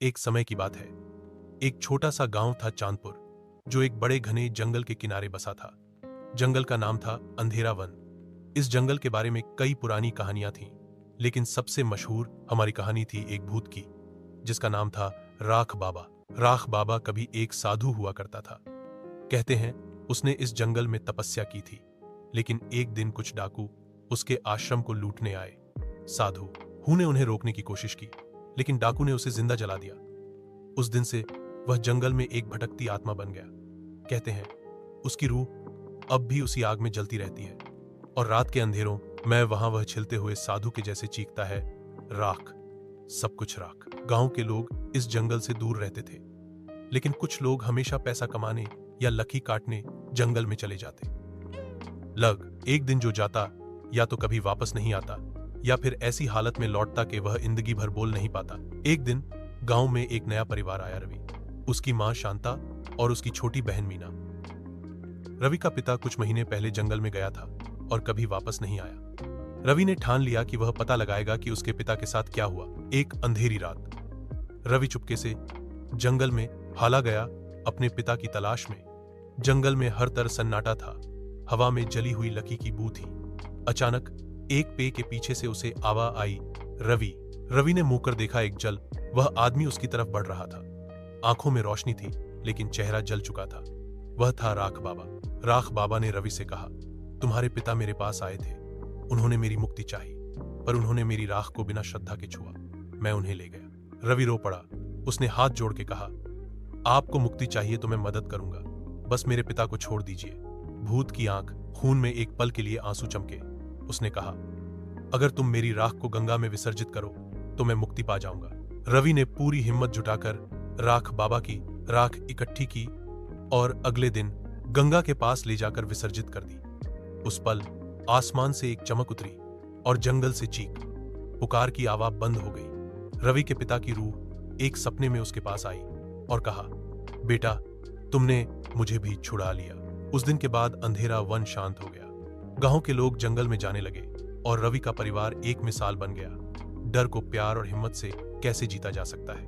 एक समय की बात है। एक छोटा सा गांव था चांदपुर, जो एक बड़े घने जंगल के किनारे बसा था। जंगल का नाम था अंधेरा वन। इस जंगल के बारे में कई पुरानी कहानियां थीं, लेकिन सबसे मशहूर हमारी कहानी थी एक भूत की, जिसका नाम था राख बाबा। राख बाबा कभी एक साधु हुआ करता था। कहते हैं उसने इस जंगल में तपस्या की थी, लेकिन एक दिन कुछ डाकू उसके आश्रम को लूटने आए। साधु हूं ने उन्हें रोकने की कोशिश की, लेकिन डाकू ने उसे जिंदा जला दिया। उस दिन से वह जंगल में एक भटकती आत्मा बन गया। कहते हैं उसकी रूह अब भी उसी आग में जलती रहती है, और रात के अंधेरों में वहां वह छिलते हुए साधु के जैसे चीखता है, राख, सब कुछ राख। गांव के लोग इस जंगल से दूर रहते थे, लेकिन कुछ लोग हमेशा पैसा कमाने या लकी काटने जंगल में चले जाते। एक दिन जो जाता या तो कभी वापस नहीं आता, या फिर ऐसी हालत में लौटता कि वह जिंदगी भर बोल नहीं पाता। एक दिन गांव में एक नया परिवार आया। रवि, उसकी मां शांता और उसकी छोटी बहन मीना। रवि का पिता कुछ महीने पहले जंगल में गया था और कभी वापस नहीं आया। रवि ने ठान लिया कि वह पता लगाएगा कि उसके पिता के साथ क्या हुआ। एक अंधेरी रात रवि चुपके से जंगल में हाला गया अपने पिता की तलाश में। जंगल में हर तरफ सन्नाटा था, हवा में जली हुई लकी की बू थी। अचानक एक पेड़ के पीछे से उसे आवाज आई, रवि ने मुंह कर देखा। एक वह आदमी उसकी तरफ बढ़ रहा था। आंखों में रोशनी थी, लेकिन चेहरा जल चुका था। वह था राख बाबा। राख बाबा ने रवि से कहा, तुम्हारे पिता मेरे पास आए थे। उन्होंने मेरी मुक्ति चाही, पर उन्होंने मेरी राख को बिना श्रद्धा के छुआ। मैं उन्हें ले गया। रवि रो पड़ा। उसने हाथ जोड़ के कहा, आपको मुक्ति चाहिए तो मैं मदद करूंगा, बस मेरे पिता को छोड़ दीजिए। भूत की आंख खून में एक पल के लिए आंसू चमके। उसने कहा, अगर तुम मेरी राख को गंगा में विसर्जित करो तो मैं मुक्ति पा जाऊंगा। रवि ने पूरी हिम्मत जुटाकर राख बाबा की राख इकट्ठी की और अगले दिन गंगा के पास ले जाकर विसर्जित कर दी। उस पल आसमान से एक चमक उतरी और जंगल से चीख पुकार की आवाज बंद हो गई। रवि के पिता की रूह एक सपने में उसके पास आई और कहा, बेटा, तुमने मुझे भी छुड़ा लिया। उस दिन के बाद अंधेरा वन शांत हो गया। गांव के लोग जंगल में जाने लगे और रवि का परिवार एक मिसाल बन गया। डर को प्यार और हिम्मत से कैसे जीता जा सकता है।